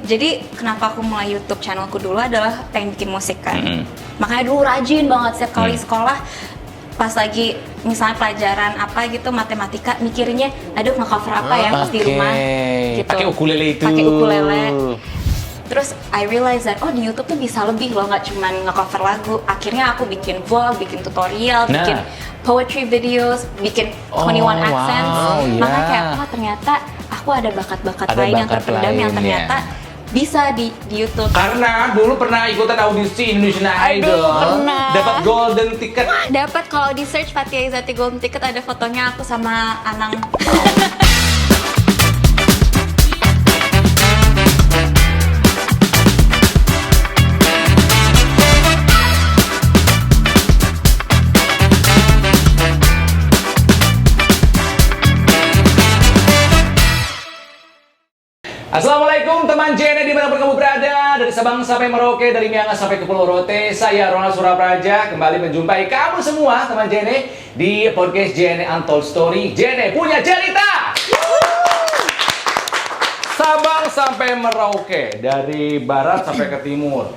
Jadi kenapa aku mulai YouTube channelku dulu adalah pengen bikin musik kan. Makanya dulu rajin banget setiap kali sekolah, pas lagi misalnya pelajaran apa gitu matematika, mikirnya aduh nge-cover apa ya pas di rumah gitu. Pakai ukulele itu. Pakai ukulele. Terus I realize that di YouTube tuh bisa lebih loh, nggak cuma nge-cover lagu. Akhirnya aku bikin vlog, bikin tutorial, bikin poetry videos, bikin 21 accents. Makanya kayak ternyata aku ada bakat-bakat lain yang terpendam yang ternyata bisa di YouTube. Karena dulu pernah ikutan audisi Indonesian Idol. Pernah. Dapat golden ticket. Dapat, kalau di search Fathia Izati golden ticket ada fotonya aku sama Anang. Assalamualaikum teman JNE dimanapun kamu berada, dari Sabang sampai Merauke, dari Miangas sampai ke Pulau Rote. Saya Ronald Surapraja kembali menjumpai kamu semua teman JNE di podcast JNE Untold Story. JNE punya cerita. Sabang sampai Merauke, dari barat sampai ke timur,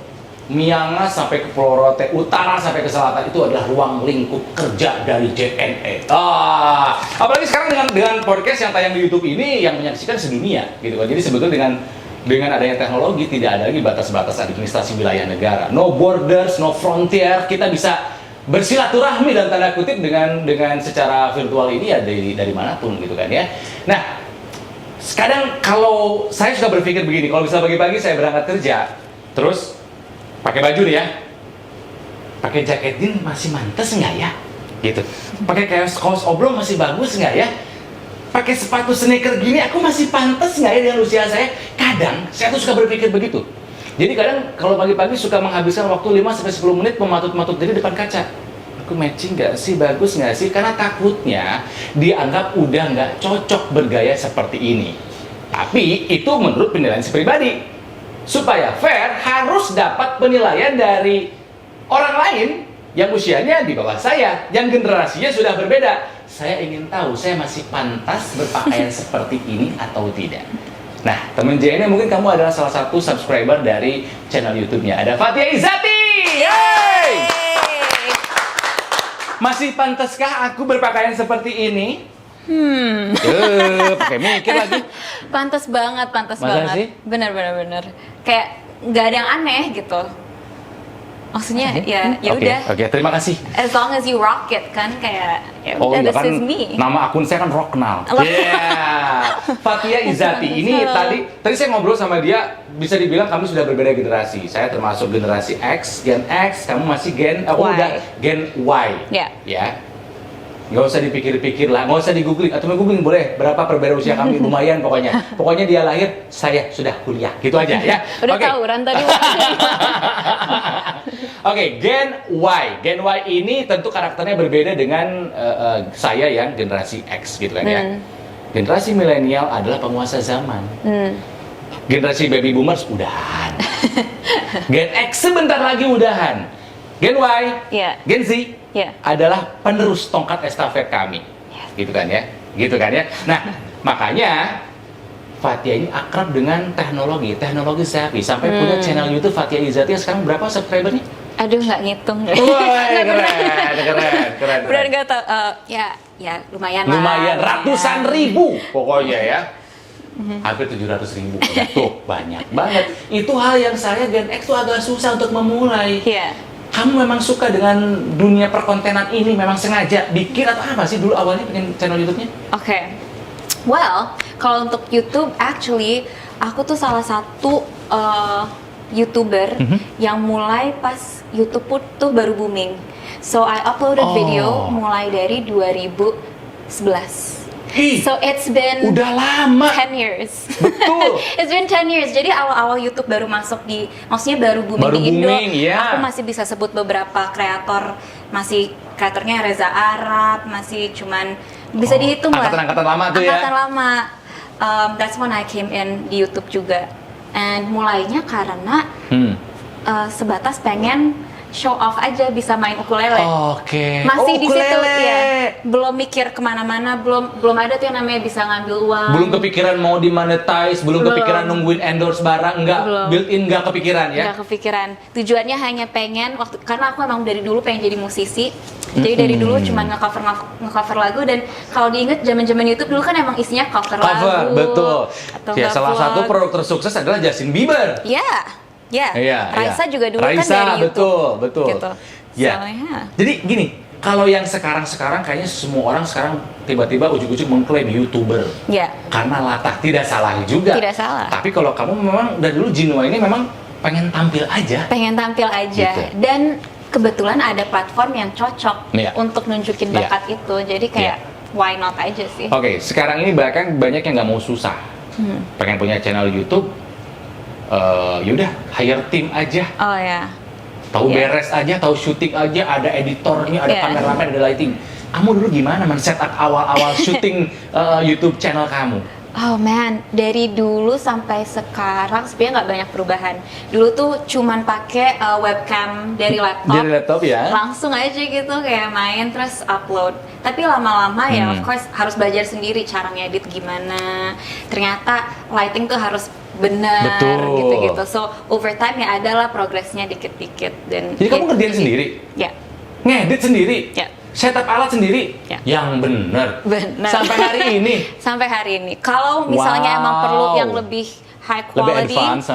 Miangas sampai ke Pulau Rote, utara sampai ke selatan, itu adalah ruang lingkup kerja dari JNE. Apalagi sekarang dengan podcast yang tayang di YouTube ini yang menyaksikan sedunia, gitu kan. Jadi sebetulnya dengan adanya teknologi tidak ada lagi batas-batas administrasi wilayah negara. No borders, no frontier. Kita bisa bersilaturahmi dan tanda kutip dengan secara virtual ini ya dari manapun, gitu kan ya. Nah, sekarang kalau saya sudah berpikir begini, kalau misalnya pagi-pagi saya berangkat kerja, terus pakai baju nih ya, pakai jaket jeans masih mantes nggak ya? Gitu. Pakai kaos oblong masih bagus nggak ya? Pakai sepatu sneaker gini aku masih pantas nggak ya dengan usia saya? Kadang saya tuh suka berpikir begitu. Jadi kadang kalau pagi-pagi suka menghabiskan waktu 5-10 menit mematut-matut diri depan kaca. Aku matching nggak sih, bagus nggak sih? Karena takutnya dianggap udah nggak cocok bergaya seperti ini. Tapi itu menurut penilaian pribadi. Supaya fair, harus dapat penilaian dari orang lain yang usianya di bawah saya, yang generasinya sudah berbeda. Saya ingin tahu, saya masih pantas berpakaian seperti ini atau tidak. Nah, teman JNE, mungkin kamu adalah salah satu subscriber dari channel YouTube-nya. Ada Fathia Izati! Yeay! Masih pantaskah aku berpakaian seperti ini? Pakai mikir lagi. Pantas banget. Sih? Bener. Kayak nggak ada yang aneh gitu. Maksudnya ya udah. Oke, terima kasih. As long as you rock it kan, kayak ya udah, this is me. Nama akun saya kan Rocknal. Fathia Izati. Ini tadi saya ngobrol sama dia, bisa dibilang kami sudah berbeda generasi. Saya termasuk generasi X, Gen X, kamu masih Gen Y. Ya. Nggak usah dipikir-pikir lah, nggak usah di-googling, atau googling boleh, berapa perbedaan usia kami, lumayan pokoknya. Pokoknya dia lahir, saya sudah kuliah, gitu aja ya. Udah tahu, tadi. Oke, Gen Y. Gen Y ini tentu karakternya berbeda dengan saya yang generasi X, gitu kan ya. Generasi milenial adalah penguasa zaman. Generasi baby boomers udahan. Gen X sebentar lagi udahan. Gen Y, Gen Z adalah penerus tongkat estafet kami, gitu kan ya. Nah, makanya Fathia ini akrab dengan teknologi savvy, sampai punya channel YouTube Fathia Izati. Sekarang berapa subscribernya? Aduh, nggak ngitung. Keren. Benar nggak tahu. Ya lumayan lah. Lumayan, ratusan ribu pokoknya ya. Hampir 700.000. Tuh, banyak banget. Itu hal yang saya Gen X tuh agak susah untuk memulai. Kamu memang suka dengan dunia perkontenan ini, memang sengaja bikin atau apa sih dulu awalnya pengen channel YouTube-nya? Oke. Well, kalau untuk YouTube, actually aku tuh salah satu YouTuber yang mulai pas YouTube tuh baru booming. So I uploaded video mulai dari 2011. So it's been udah lama. 10 years. Betul. It's been 10 years. Jadi awal-awal YouTube baru masuk maksudnya baru booming di Indo. Aku masih bisa sebut beberapa kreator, kreatornya Reza Arab, masih cuman bisa dihitung lah. Angkatan lama tuh ya. Angkatan lama. That's when I came in di YouTube juga. And mulainya karena sebatas pengen show off aja bisa main ukulele. Oke. Masih di situ Ukulele. ya. Belum mikir kemana-mana, belum ada tuh yang namanya bisa ngambil uang. Belum kepikiran mau dimonetize, belum kepikiran nungguin endorse barang, enggak, Belum. built-in enggak kepikiran ya. Nggak kepikiran. Tujuannya hanya pengen karena aku emang dari dulu pengen jadi musisi. Jadi dari dulu cuma nge-cover lagu, dan kalau diinget zaman-zaman YouTube dulu kan emang isinya cover lagu. Betul. Atau Ya, nggak salah vlog. satu produk tersukses adalah Justin Bieber. Iya. Iya, Raisa iya. juga dulu kan Raisa, dari YouTube. betul. Gitu. Ya. So, yeah. Jadi gini, kalau yang sekarang kayaknya semua orang sekarang tiba-tiba ujuk-ujuk mengklaim YouTuber. Ya. Karena latah, tidak salah juga. Tidak salah. Tapi kalau kamu memang dari dulu Jinwa ini memang pengen tampil aja. Pengen tampil aja. Gitu. Dan kebetulan ada platform yang cocok Iya. untuk nunjukin bakat itu. Jadi kayak why not aja sih. Oke, sekarang ini bahkan banyak yang nggak mau susah. Pengen punya channel YouTube, yaudah hire tim aja. Oh ya. Tahu Iya. beres aja, tahu syuting aja, ada editornya, ada Iya. kameramen, ada lighting. Kamu dulu gimana men-setup awal-awal syuting YouTube channel kamu? Oh man, dari dulu sampai sekarang sebenarnya nggak banyak perubahan. Dulu tuh cuman pakai webcam dari laptop. Dari laptop ya? Langsung aja gitu kayak main terus upload. Tapi lama-lama ya of course harus belajar sendiri cara ngedit gimana. Ternyata lighting tuh harus benar Betul. gitu-gitu. So over time ya adalah progresnya dikit-dikit dan. Jadi kamu ngerjain sendiri? Ya. Ngedit sendiri? Ya. Setup alat sendiri? Ya. Yang bener? Benar. Sampai hari ini? Sampai hari ini. Kalau misalnya emang perlu Wow. yang lebih high Lebih quality, advance,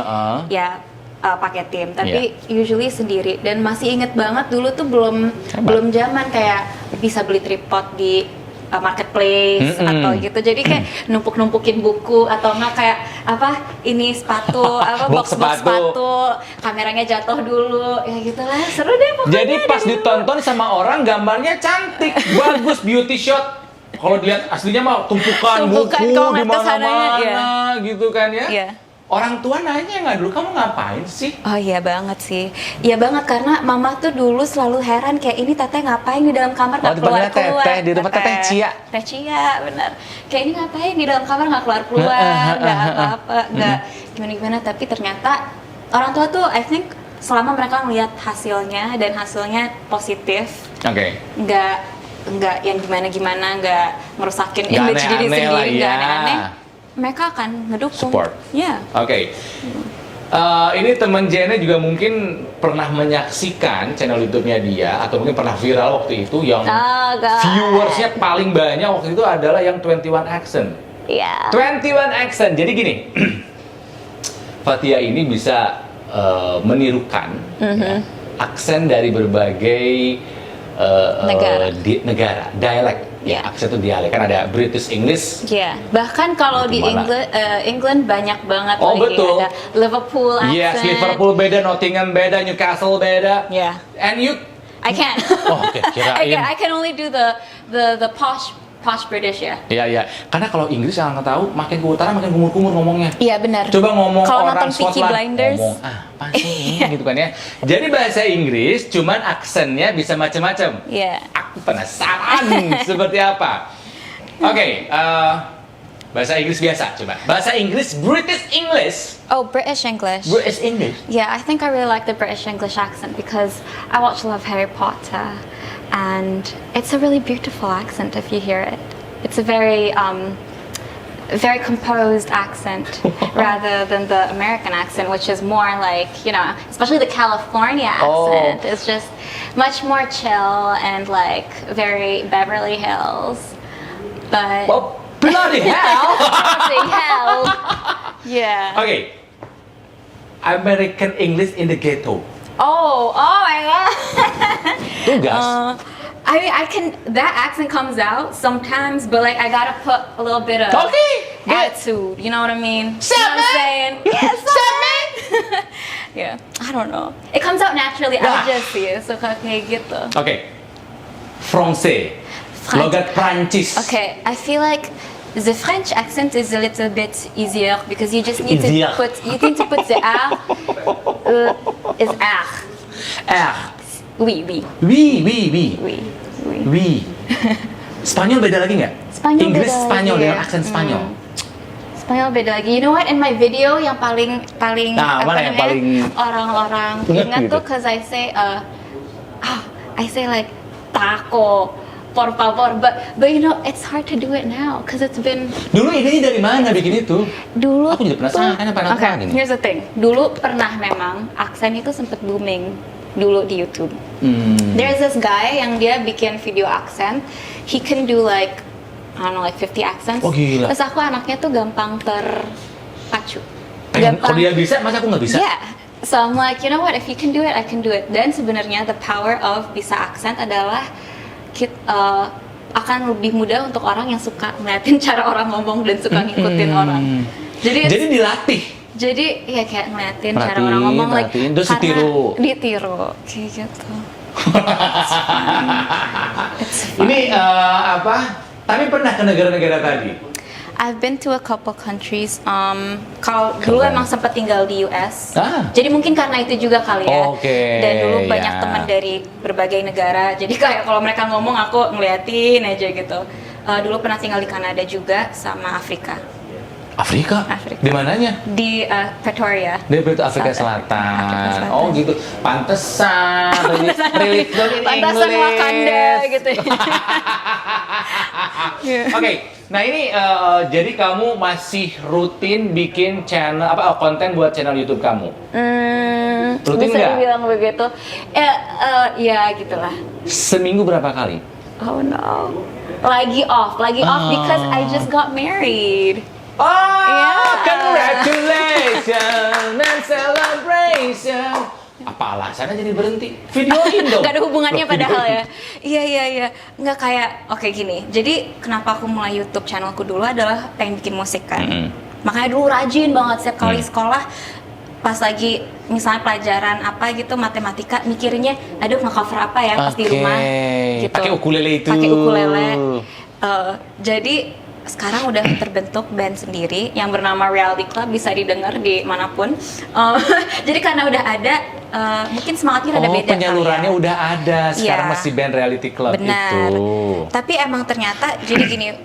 ya pakai tim. Tapi usually sendiri. Dan masih inget banget dulu tuh belum zaman kayak bisa beli tripod di marketplace atau gitu. Jadi kayak numpuk-numpukin buku atau enggak kayak apa ini sepatu apa Box box sepatu, kameranya jatuh dulu ya gitulah. Seru deh pokoknya. Jadi pas dari dulu. ditonton sama orang gambarnya cantik, bagus, beauty shot. Kalau dilihat aslinya mah tumpukan buku kalau di ngeliat kesananya, mana-mana gitu kan ya. Iya. Orang tua nanya nggak dulu, kamu ngapain sih? Oh iya banget sih, iya banget karena mama tuh dulu selalu heran kayak ini teteh ngapain di dalam kamar nggak dipanggilnya keluar. teteh, di rumah teteh Cia. Teh Cia, benar. Kayak ini ngapain di dalam kamar nggak keluar, nggak apa-apa, nggak gimana-gimana. Tapi ternyata orang tua tuh, I think selama mereka ngeliat hasilnya dan hasilnya positif, Oke. nggak yang gimana-gimana, nggak ngerusakin Nggak image diri aneh-aneh lah, sendiri, nggak ya. aneh-aneh. Mereka akan ngedukung. Support. Ya. Oke. Ini teman Jenny juga mungkin pernah menyaksikan channel YouTube-nya dia atau mungkin pernah viral waktu itu yang God. viewersnya paling banyak waktu itu adalah yang 21 Accent. Iya. 21 Accent. Jadi gini, Fathia ini bisa menirukan ya, aksen dari berbagai negara, dialek. Ya, Yeah. aksen itu dialek kan ada British English. Iya, bahkan kalau Itu di malah. England banyak banget Oh, lagi. betul. Ada Liverpool accent. Yes, Liverpool beda, Nottingham beda, Newcastle beda. Yeah. And you I can't. Oh, oke, kirain. I can only do the posh British ya. Iya, iya. Karena kalau Inggris yang nggak tahu, makin ke utara makin kumur-kumur ngomongnya. Iya benar. Coba ngomong Kalau orang nonton Peaky Scotland, Blinders. ngomong apa sih gitu kan ya. Jadi bahasa Inggris cuman aksennya bisa macam-macam. Iya. Aku penasaran seperti apa. Oke, bahasa Inggris biasa coba. Bahasa Inggris British English. Oh, British English. British English. Yeah, I think I really like the British English accent because I watch a lot of Harry Potter, and it's a really beautiful accent if you hear it. It's a very composed accent rather than the American accent, which is more like, you know, especially the California accent. It's just much more chill and like very Beverly Hills. But Oh, bloody hell! bloody hell. Yeah. Oke. American English in the ghetto. Oh my god. Tugas. I mean, that accent comes out sometimes, but like I gotta put a little bit of Okay, good. attitude, you know what I mean? Sup, You know what I'm man? saying? Yeah, sup, man? Yeah, I don't know. It comes out naturally Nah. aja sih, suka kayak gitu. Oke. Francais. Logat Prancis. Okay, I feel like the French accent is a little bit easier because you just need Easier. to put the R is R. R. Oui, oui, Oui, oui, oui. oui, oui. Oui. Spanyol beda lagi nggak? Spanyol Inggris beda Spanyol lagi. dengan aksen Spanyol. Spanyol beda lagi. You know what? In my video yang paling Nah, apa mana yang namanya, paling orang-orang ingat ingat gitu? tuh, cause I say I say like taco, por favor, but you know it's hard to do it now because it's been. Dulu idenya dari mana bikin itu? Dulu Aku jadi penasaran, apa okay, gini? here's the thing. Dulu pernah memang aksen itu sempet booming dulu di YouTube. There's this guy yang dia bikin video aksen. He can do like I don't know like 50 accents. Oh, gila. Terus aku anaknya tuh gampang terpacu. Kalau dia bisa, masa aku nggak bisa? Yeah. So I'm like, you know what? If you can do it, I can do it. Dan sebenarnya the power of bisa aksen adalah akan lebih mudah untuk orang yang suka ngeliatin cara orang ngomong dan suka ngikutin orang. Jadi dilatih. Jadi ya kayak ngeliatin cara orang ngomong, like terus ditiru kayak gitu. Ini apa? Tapi pernah ke negara-negara tadi? I've been to a couple countries. Kalau dulu emang sempat tinggal di US. Jadi mungkin karena itu juga kali ya. Dan dulu banyak teman dari berbagai negara. Jadi kayak kalau mereka ngomong aku ngeliatin aja gitu. Dulu pernah tinggal di Kanada juga sama Afrika. Afrika? Di mananya? Di Pretoria. Di Afrika Selatan. Oh gitu. Pantesan. Pantesan Wakanda gitu. Oke. Nah ini jadi kamu masih rutin bikin channel konten buat channel YouTube kamu? Rutin bisa nggak? dibilang begitu. Ya gitulah. Seminggu berapa kali? Oh no. Lagi off because I just got married. Oh, yeah. Congratulations and celebration. Apa alasannya jadi berhenti? Videoin dong. Gak ada hubungannya padahal ya. Iya. Nggak kayak, oke gini. Jadi kenapa aku mulai YouTube channelku dulu adalah pengen bikin musik kan. Makanya dulu rajin banget setiap kali sekolah. Pas lagi misalnya pelajaran apa gitu, matematika, mikirnya aduh nge-cover apa ya pas di rumah gitu. Pakai ukulele itu. Jadi sekarang udah terbentuk band sendiri yang bernama Reality Club, bisa didengar di manapun. Jadi karena udah ada, mungkin semangatnya ada beda. Penyalurannya udah ada sekarang masih band Reality Club. Benar. Itu. Tapi emang ternyata jadi gini,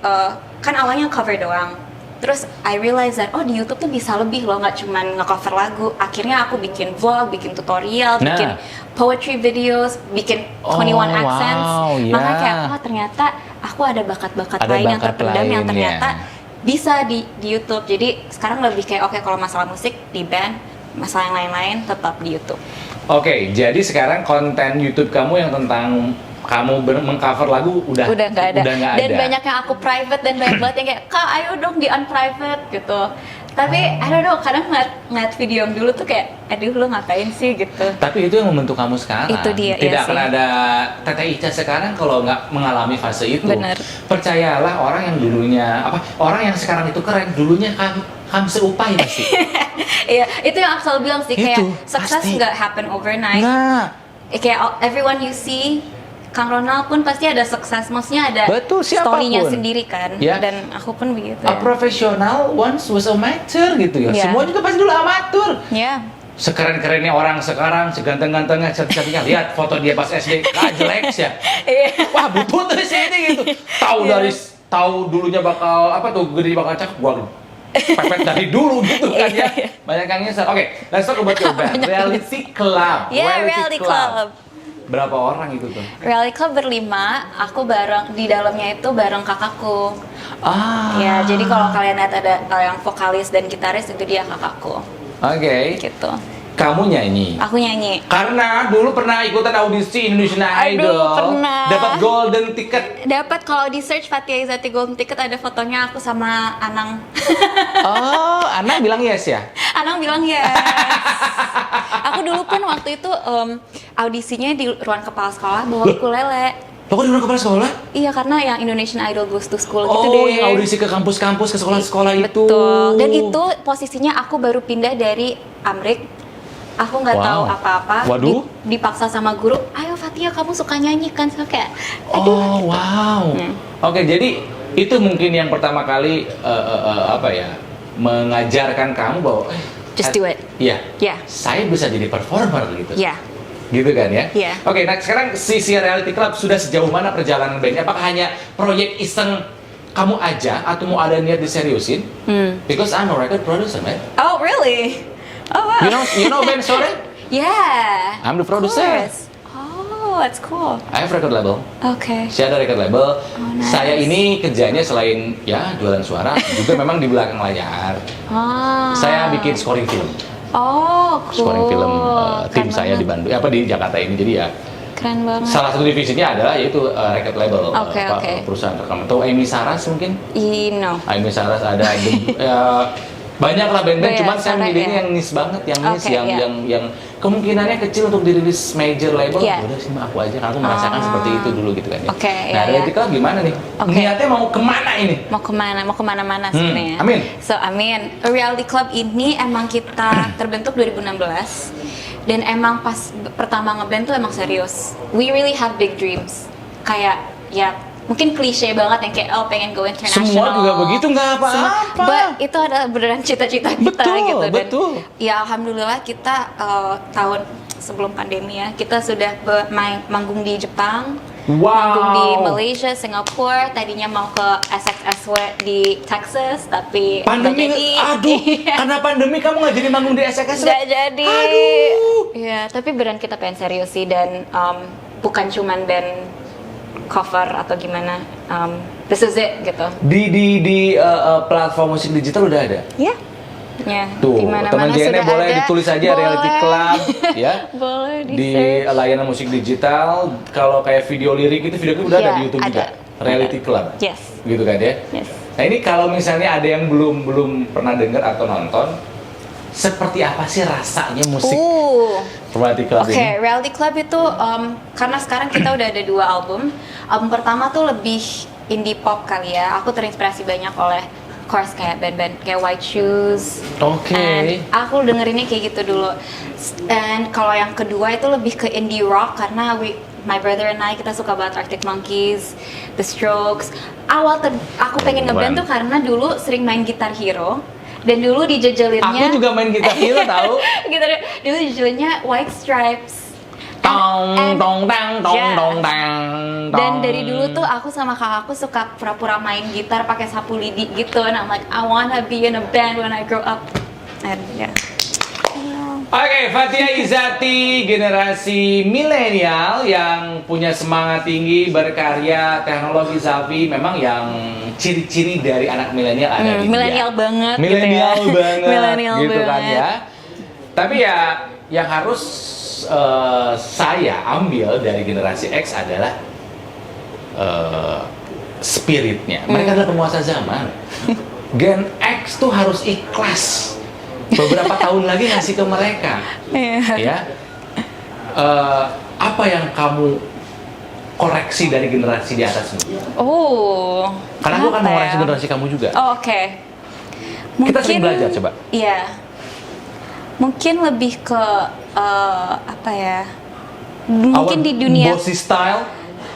kan awalnya cover doang. Terus I realize that di YouTube tuh bisa lebih loh, nggak cuman nge-cover lagu. Akhirnya aku bikin vlog, bikin tutorial, bikin poetry videos, bikin 21 accents. Makanya kayak ternyata aku ada bakat-bakat lain yang terpendam yang ternyata bisa di YouTube. Jadi sekarang lebih kayak oke, kalau masalah musik di band, masalah yang lain-lain tetap di YouTube. Oke, jadi sekarang konten YouTube kamu yang tentang kamu mengcover lagu udah nggak ada. Dan ada. Banyak yang aku private dan banyak banget yang kayak Kak ayo dong di unprivate gitu. Tapi I don't know, kadang ngeliat video yang dulu tuh kayak aduh lu ngapain sih gitu. Tapi itu yang membentuk kamu sekarang. Itu dia. Tidak akan ada Teteh Ica sekarang kalau nggak mengalami fase itu. Bener. Percayalah, orang yang dulunya orang yang sekarang itu keren, dulunya kamu seupai pasti. Iya, itu yang aku selalu bilang sih, kayak sukses nggak happen overnight. Kayak everyone you see, Kang Ronald pun pasti ada sukses, maksudnya ada story-nya sendiri kan. Dan aku pun begitu. A professional once was amateur gitu ya. Semua juga pasti dulu amatur. Sekeren-kerennya orang sekarang, seganteng-gantengnya, cantik-cantiknya, lihat foto dia pas SD, jelek ya. Wah, butut dari sini gitu. Tahu dulunya bakal gede bakal cakep, gua pepet dari dulu gitu kan ya. Banyak yang nyesel. Oke, let's talk about your band, Reality Club. Reality Club. Berapa orang itu tuh? Reality Club berlima, aku di dalamnya itu bareng kakakku. Ya, jadi kalau kalian lihat ada yang vokalis dan gitaris, itu dia kakakku. Gitu. Kamu nyanyi? Aku nyanyi. Karena dulu pernah ikutan audisi Indonesian Idol. Pernah. Dapat golden ticket. Dapat, kalau di search Fathia Izati golden ticket ada fotonya aku sama Anang. Anang bilang yes ya? Anang bilang yes. Aku dulu pun waktu itu audisinya di ruang kepala sekolah bawa ukulele. Lo kok di ruang kepala sekolah? Iya, karena yang Indonesian Idol Goes to School gitu deh. Oh, yang audisi ke kampus-kampus, ke sekolah-sekolah itu. Betul. Dan itu posisinya aku baru pindah dari Amrik. Aku nggak tahu apa-apa. Waduh. Dipaksa sama guru, ayo Fathia kamu suka nyanyi kan? So kayak, aduh. Oke, jadi itu mungkin yang pertama kali mengajarkan kamu bahwa just do it. Iya. Saya bisa jadi performer gitu. Iya. Gitu kan ya? Iya. Oke, nah sekarang sisi Reality Club sudah sejauh mana perjalanan bandnya? Apakah hanya proyek iseng kamu aja atau mau ada niat diseriusin? Because I'm a record producer, man. Oh, really? Oh, wow. You know Ben Sore? Yeah. I'm the producer. Oh, that's cool. I have record label. Okay. Saya ada record label. nice. Saya ini kerjanya selain ya jualan suara, juga memang di belakang layar. Saya bikin scoring film. Oh, cool. Scoring film tim Keren saya di banget. Bandung, di Jakarta ini. Jadi ya Keren banget. salah satu divisinya adalah yaitu record label, Oke. perusahaan rekaman. Tahu Amy Saras mungkin? No. Amy Saras ada banyak lah band-band, Oh, cuman ya, saya Sarah, milihnya ya. yang niche banget, yang niche, Oke, ya. yang kemungkinannya kecil untuk dirilis major label. Ya. Udah sih mah aku aja, karena aku merasakan seperti itu dulu gitu kan ya. Oke, Nah, ya, Reality Club gimana nih? Oke. Niatnya mau kemana ini? Mau kemana-mana sebenarnya. Amin. So, amin. Reality Club ini emang kita terbentuk 2016 dan emang pas pertama ngeband tuh emang serius. We really have big dreams. Kayak ya mungkin klise banget yang kayak pengen go international. Semua juga begitu, nggak apa-apa. But itu adalah beneran cita-cita kita Betul, gitu. Dan betul. ya alhamdulillah kita tahun sebelum pandemi ya kita sudah manggung di Jepang. Manggung di Malaysia, Singapura, tadinya mau ke SXSW di Texas, tapi Pandemi, nggak jadi. aduh, karena pandemi kamu nggak jadi manggung di SKS? Nggak jadi. Aduh. Ya, tapi beneran kita pengen serius sih dan bukan cuman band cover atau gimana. This is it gitu. Di platform musik digital udah ada? Ya. Ya, Tuh, dimana-mana teman JNE sudah boleh ada. ditulis aja Boleh. Reality Club ya. Boleh Di search. layanan musik digital. Kalau kayak video lirik itu video klip udah ada Iya, di YouTube ada. juga. Reality Club. Yes. Gitu kan ya. Yes. Nah, ini kalau misalnya ada yang belum pernah dengar atau nonton, seperti apa sih rasanya musik Reality Club Oke, ini? Reality Club itu karena sekarang kita udah ada 2 album. Album pertama tuh lebih indie pop kali ya. Aku terinspirasi banyak oleh course kayak band-band kayak White Shoes. Oke. And aku dengerinnya kayak gitu dulu. And kalau yang kedua itu lebih ke indie rock karena my brother and I kita suka banget Arctic Monkeys, The Strokes. Aku pengen ngeband tuh karena dulu sering main Guitar Hero. Dan dulu dijejelinnya. Aku juga main gitar hero tahu. Dulu dijejelinnya White Stripes. Tong tong tang tong Yeah. tong tang. Dan dari dulu tuh aku sama kakakku suka pura-pura main gitar pakai sapu lidi gitu. And I'm like, I wanna be in a band when I grow up. And yeah. Oke, Fathia Izzati, generasi milenial yang punya semangat tinggi, berkarya, teknologi savvy, memang yang ciri-ciri dari anak milenial ada di dia. Milenial banget Milenial gitu ya. banget, Milenial gitu kan banget. ya. Tapi ya, yang harus saya ambil dari generasi X adalah spiritnya. Mereka adalah penguasa zaman. Gen X tuh harus ikhlas. Beberapa tahun lagi ngasih ke mereka, ya. Apa yang kamu koreksi dari generasi di atasmu? Karena aku kan apa mengoreksi ya? generasi kamu juga. Oh, oke. Kita sering belajar, coba. Iya. Mungkin lebih ke apa ya? Mungkin Our di dunia bossy style.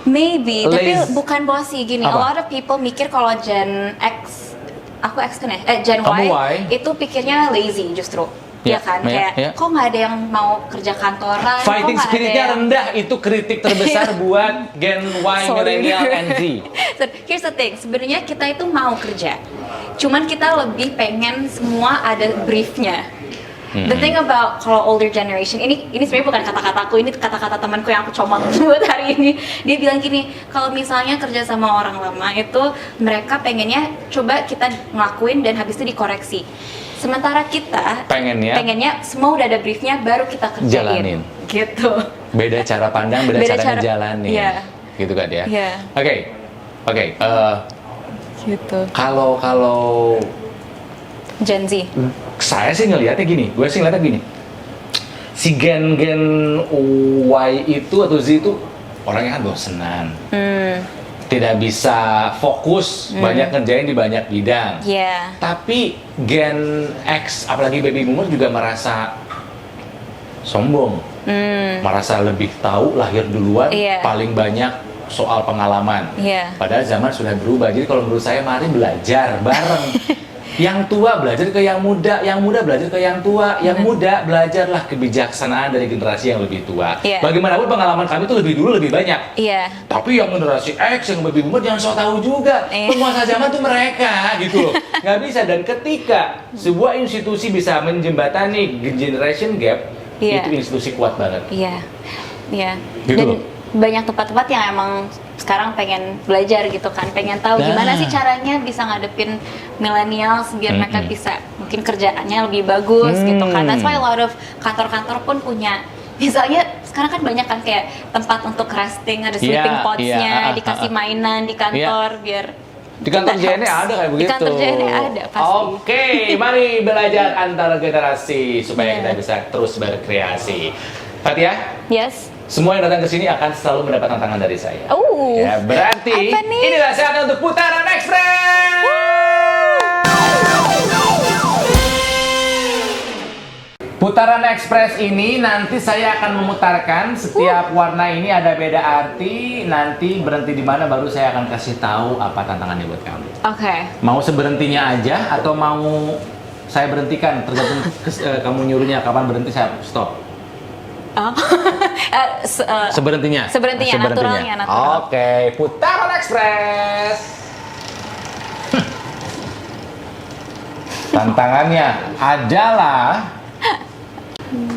maybe, tapi Lazy. bukan bossy gini. Apa? A lot of people mikir kalau Gen X, aku X kan ya? Gen Kamu Y, Y. itu pikirnya lazy justru. Iya Ya, kan? ya, Kayak ya. kok nggak ada yang mau kerja kantoran? kok Fighting nggak ada spiritnya yang- rendah, itu kritik terbesar buat Gen Y, Sorry. Millennial, and Z. So, here's the thing, sebenarnya kita itu mau kerja, cuman kita lebih pengen semua ada briefnya. The thing about kalau older generation ini sebenarnya bukan kata-kataku, ini kata-kata temanku yang aku comot buat hari ini. Dia bilang gini, kalau misalnya kerja sama orang lama itu mereka pengennya coba kita ngelakuin dan habis itu dikoreksi. Sementara kita pengennya semua udah ada briefnya baru kita kerjain. Jalanin. Gitu. Beda cara pandang, beda cara ngejalanin. Iya. Gitu kan ya? Iya. Oke. Gitu. Kalau Gen Z. saya sih ngelihatnya gini, si gen Y itu atau Z itu orangnya kan bosenan, tidak bisa fokus, banyak ngerjain di banyak bidang. Iya. Tapi gen X, apalagi baby boomer juga merasa sombong, merasa lebih tahu, lahir duluan, Iya. paling banyak soal pengalaman. Iya. Padahal zaman sudah berubah. Jadi kalau menurut saya mari belajar bareng. Yang tua belajar ke yang muda belajar ke yang tua, yang muda belajarlah kebijaksanaan dari generasi yang lebih tua. Iya. Bagaimanapun pengalaman kami itu lebih dulu lebih banyak. Iya. Tapi yang generasi X, yang baby boomer jangan so tahu juga. Iya. Penguasa zaman tuh mereka gitu loh. Nggak bisa. Dan ketika sebuah institusi bisa menjembatani generation gap, Iya. itu institusi kuat banget. Iya, iya. Gitu Dan loh. banyak tempat-tempat yang emang sekarang pengen belajar gitu kan, pengen tahu gimana sih caranya bisa ngadepin millennials biar mereka bisa mungkin kerjaannya lebih bagus gitu kan. That's why a lot of kantor-kantor pun punya, misalnya sekarang kan banyak kan kayak tempat untuk resting, ada sleeping pods-nya, dikasih mainan di kantor biar di kantor JNE ada kayak begitu. Di kantor JNE ada pasti. Oke, mari belajar antar generasi supaya kita bisa terus berkreasi. Fatia? Yes. Semua yang datang ke sini akan selalu mendapat tantangan dari saya. Ya, berarti apa nih? Inilah saatnya untuk putaran ekspres. Putaran ekspres ini nanti saya akan memutarkan setiap warna ini ada beda arti. Nanti berhenti di mana baru saya akan kasih tahu apa tantangannya buat kamu. Oke. Mau seberhentinya aja atau mau saya berhentikan, tergantung kamu nyuruhnya kapan berhenti, saya stop. Seberhentinya. Naturalnya. Oke, putaran ekspres. Tantangannya adalah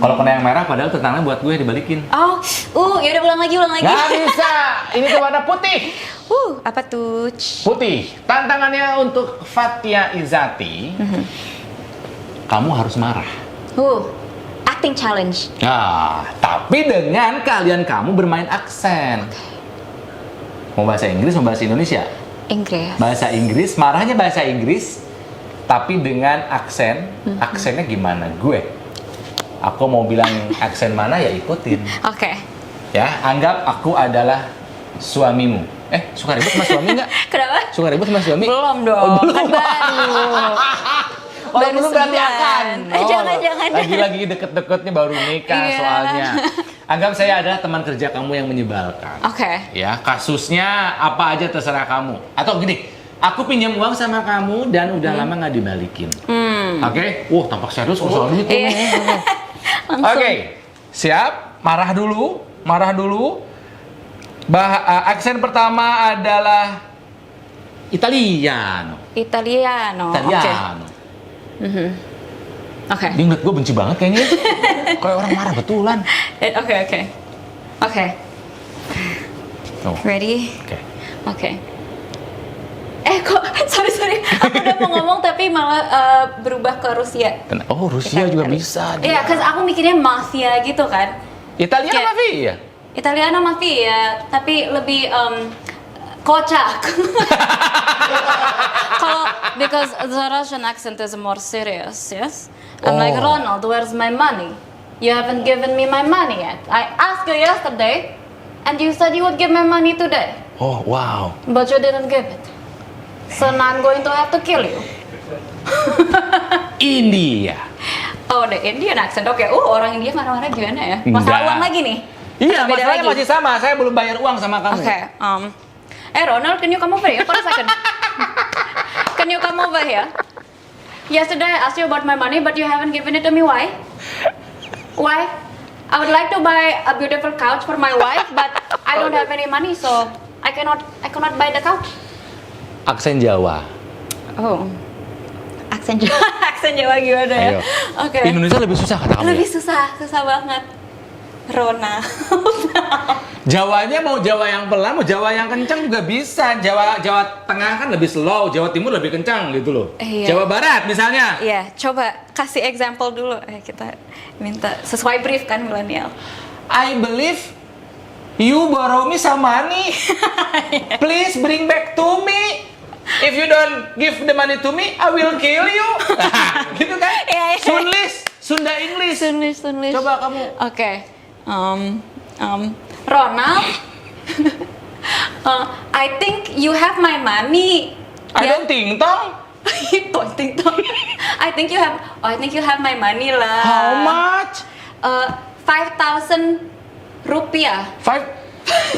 kalau kena yang merah, padahal tantangannya buat gue dibalikin. Ya udah ulang lagi. Nggak bisa. Ini tuh warna putih. Apa tuh? Putih. Tantangannya untuk Fatia Izzati. Kamu harus marah. Acting challenge. Nah, tapi dengan kalian kamu bermain aksen. Mau bahasa Inggris, mau bahasa Indonesia? Inggris. Bahasa Inggris, marahnya bahasa Inggris, tapi dengan aksen. Aksennya gimana? Aku mau bilang aksen mana ya ikutin. Oke. Ya, anggap aku adalah suamimu. Suka ribut sama suami nggak? Kenapa? Suka ribut sama suami? Belum dong. Belum. Kan baru. Belum berarti akan. Jangan. Lagi-lagi deket-deketnya baru nikah soalnya. Anggap saya adalah teman kerja kamu yang menyebalkan. Oke. Ya, kasusnya apa aja terserah kamu. Atau gini, aku pinjam uang sama kamu dan udah lama nggak dibalikin. Oke? Tampak serius soalnya itu. Oke, siap? Marah dulu. Aksen pertama adalah Italiano. Oke. Dia ngeliat gue benci banget kayaknya. Kayak orang marah betulan. Oke. Ready? Oke. Kok sorry. Aku udah mau ngomong tapi malah berubah ke Rusia. Rusia juga bisa. Iya, karena aku mikirnya mafia gitu kan. Italiano mafia? Italiano mafia, tapi lebih kocak. Because the Russian accent is more serious, yes? I'm like, Ronald, where's my money? You haven't given me my money yet. I asked you yesterday, and you said you would give me money today. Oh, wow. But you didn't give it. So now I'm going to have to kill you. India. The Indian accent. Oke. Orang India marah-marah gimana ya? Masalah uang lagi nih? Iya, masalahnya masih sama. Saya belum bayar uang sama kamu. Oke. Ronald, can you come over here for a second? Can you come over here? Yesterday I asked you about my money, but you haven't given it to me. Why? Why? I would like to buy a beautiful couch for my wife, but I don't have any money, so I cannot buy the couch. Aksen Jawa. Aksen Jawa gimana ya? Oke. Indonesia lebih susah kata kamu. Lebih susah banget. Rona. Jawanya mau Jawa yang pelan, mau Jawa yang kencang juga bisa. Jawa Tengah kan lebih slow, Jawa Timur lebih kencang gitu loh. Jawa Barat misalnya. Iya, coba kasih example dulu. Kita minta sesuai brief kan milenial. I believe you borrow me some money. Please bring back to me. If you don't give the money to me, I will kill you. Gitu kan? Sunlis, Sunda English. Sunlis. Coba kamu. Oke. Ronald, I think you have my money. I don't think tong. I think you have my money lah. How much? 5,000 rupiah.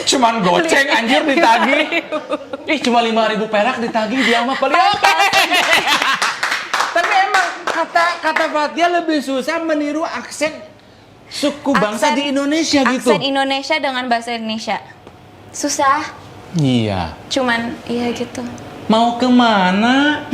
Cuman goceng anjir ditagih. Cuma 5.000 perak ditagih dia mah paling oke. Tapi emang kata Fatia lebih susah meniru aksen suku bangsa di Indonesia gitu. Aksen Indonesia dengan bahasa Indonesia. Susah. Iya. Cuman iya gitu. Mau kemana?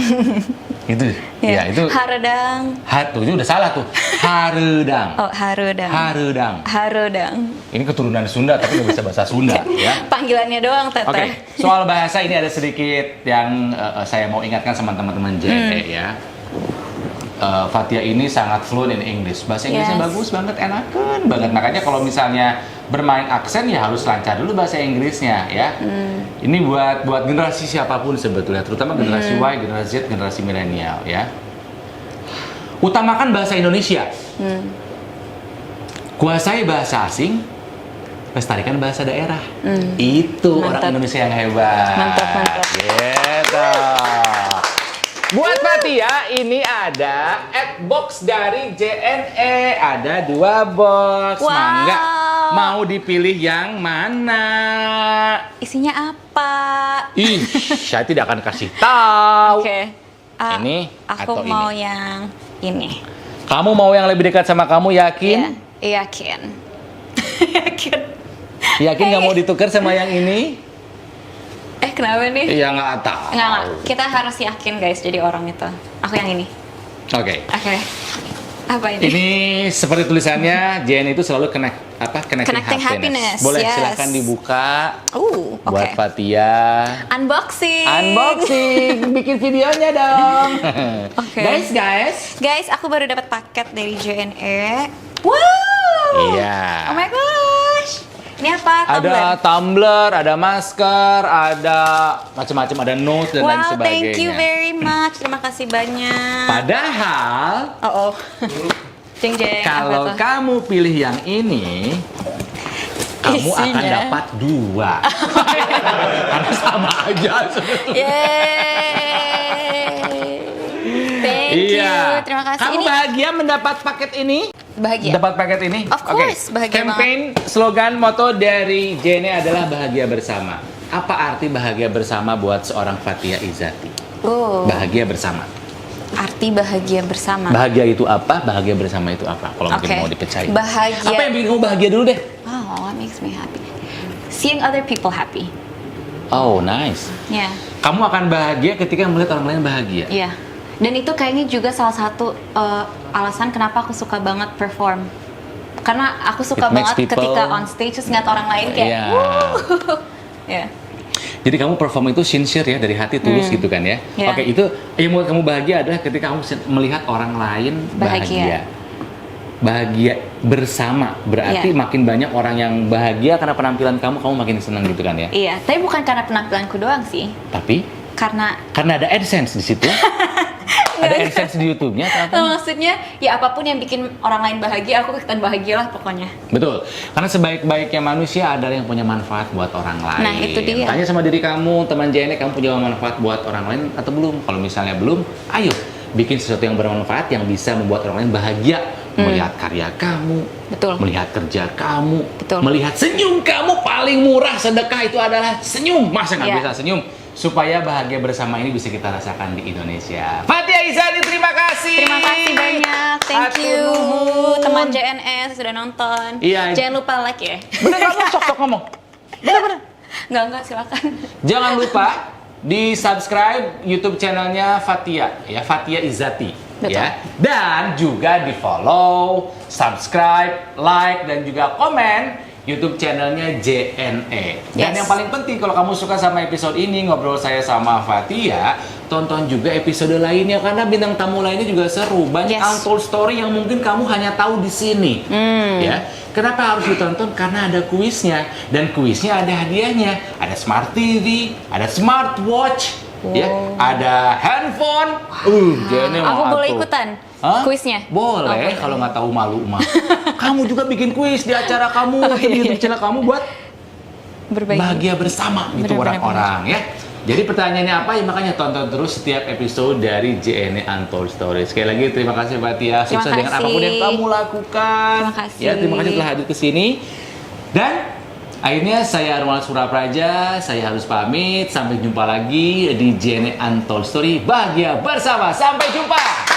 Itu, ya itu. Haredang. Tuh, itu udah salah tuh. Haredang. Oh, haredang. Haredang. Haredang. Ini keturunan Sunda tapi nggak bisa bahasa Sunda ya. Panggilannya doang, Teteh. Oke, soal bahasa ini ada sedikit yang saya mau ingatkan sama teman-teman JNE ya. Fathia ini sangat fluent in English. Bahasa Inggrisnya bagus banget, enakan banget. Makanya kalau misalnya bermain aksen ya harus lancar dulu bahasa Inggrisnya ya. Ini buat generasi siapapun sebetulnya, terutama generasi Y, generasi Z, generasi milenial ya. Utamakan bahasa Indonesia. Kuasai bahasa asing, lestarikan bahasa daerah. Itu Mantap. orang Indonesia yang hebat. Mantap. Gitu. Buat Fathia, ini ada box dari JNE. Ada 2 box. Wow. Mangga, mau dipilih yang mana? Isinya apa? Ih, saya tidak akan kasih tahu. Oke. Ini Aku atau mau ini? yang ini. Kamu mau yang lebih dekat sama kamu, yakin? Iya, yakin. Yakin. Yakin nggak mau ditukar sama yang ini? Kenapa nih? Iya, nggak tahu. Nggak. Kita harus yakin, guys, jadi orang itu. Aku yang ini. Oke. Oke. Apa ini? Ini seperti tulisannya, JNE itu selalu connecting Connecting happiness. Boleh, Yes. silahkan dibuka. Oke. Buat Fathia. Unboxing. Bikin videonya dong. Oke. Guys. Guys, aku baru dapat paket dari JNE. Wow. Iya. Oh my gosh. Ini apa? Ada tumbler, ada masker, ada macam-macam, ada notes dan lain Wow, sebagainya. thank you very much. Terima kasih banyak. Padahal Oh. Jeng jeng. kalau apa tuh? kamu pilih yang ini, kamu akan Isinya. dapat 2. Karena sama aja sebetulnya. Yeay. Thank you. Terima kasih. Kamu Ini bahagia mendapat paket ini? bahagia. Dapat paket ini? Of course, bahagia Campaign slogan moto dari JNE adalah bahagia bersama. Apa arti bahagia bersama buat seorang Fathia Izzati? Oh, Bahagia bersama. arti bahagia bersama. Bahagia itu apa? Bahagia bersama itu apa? Kalau mungkin Oke. mau dipecahin. Bahagia. Apa yang bikin kamu bahagia dulu deh? Oh, what makes me happy? Seeing other people happy. Oh, nice. Ya, Kamu akan bahagia ketika melihat orang lain bahagia. iya. Dan itu kayaknya juga salah satu alasan kenapa aku suka banget perform. Karena aku suka It makes banget people- ketika on stage terus ngeliat orang lain kayak, Iya. wuh. Ya. Jadi kamu perform itu sincere ya, dari hati tulus gitu kan ya. Iya. Oke, itu yang membuat kamu bahagia adalah ketika kamu melihat orang lain bahagia. Bahagia bersama, berarti Iya. makin banyak orang yang bahagia karena penampilan kamu makin senang gitu kan ya. Iya, tapi bukan karena penampilanku doang sih. Tapi Karena ada AdSense di situ. Ada AdSense di YouTube-nya atau apa? maksudnya ya apapun yang bikin orang lain bahagia, aku ikutan bahagia lah pokoknya. Betul, karena sebaik-baiknya manusia adalah yang punya manfaat buat orang lain. Nah, itu dia. Tanya sama diri kamu, teman JNE, kamu punya manfaat buat orang lain atau belum? Kalau misalnya belum, ayo bikin sesuatu yang bermanfaat yang bisa membuat orang lain bahagia. Melihat karya kamu, Betul. melihat kerja kamu, Betul. melihat senyum kamu. Paling murah sedekah itu adalah senyum. Masa nggak Iya. bisa senyum? Supaya bahagia bersama ini bisa kita rasakan di Indonesia. Fathia Izzati, terima kasih. Terima kasih banyak, thank Hatur you nuhun. teman JNS sudah nonton. Iya. Jangan lupa like ya. Bener kamu sok-sok ngomong. Bener-bener. Enggak silakan. Jangan lupa di subscribe YouTube channelnya Fathia, ya Fathia Izzati, Betul. ya. Dan juga di follow, subscribe, like dan juga komen YouTube channelnya JNE. Dan Yes. yang paling penting kalau kamu suka sama episode ini ngobrol saya sama Fathia, tonton juga episode lainnya karena bintang tamu lainnya juga seru. Banyak Yes. untold story yang mungkin kamu hanya tahu di sini. Ya. Kenapa harus ditonton? Karena ada kuisnya dan kuisnya ada hadiahnya. Ada smart TV, ada smartwatch, ya, ada handphone. JNE Aku mau boleh atuh. ikutan Hah? kuisnya? Boleh, Oh, boleh. kalau nggak tahu malu mah. Kamu juga bikin kuis di acara kamu, di YouTube channel kamu buat Berbagi. bahagia bersama gitu Benar-benar. orang-orang ya. Jadi pertanyaannya apa ya, makanya tonton terus setiap episode dari JNE Untold Story. Sekali lagi terima kasih Fathia, Terima sukses dengan kasih. apapun yang kamu lakukan. Terima kasih. Ya, terima kasih telah hadir ke sini. Dan akhirnya saya Arnold Surapraja, saya harus pamit. Sampai jumpa lagi di JNE Untold Story. Bahagia bersama. Sampai jumpa.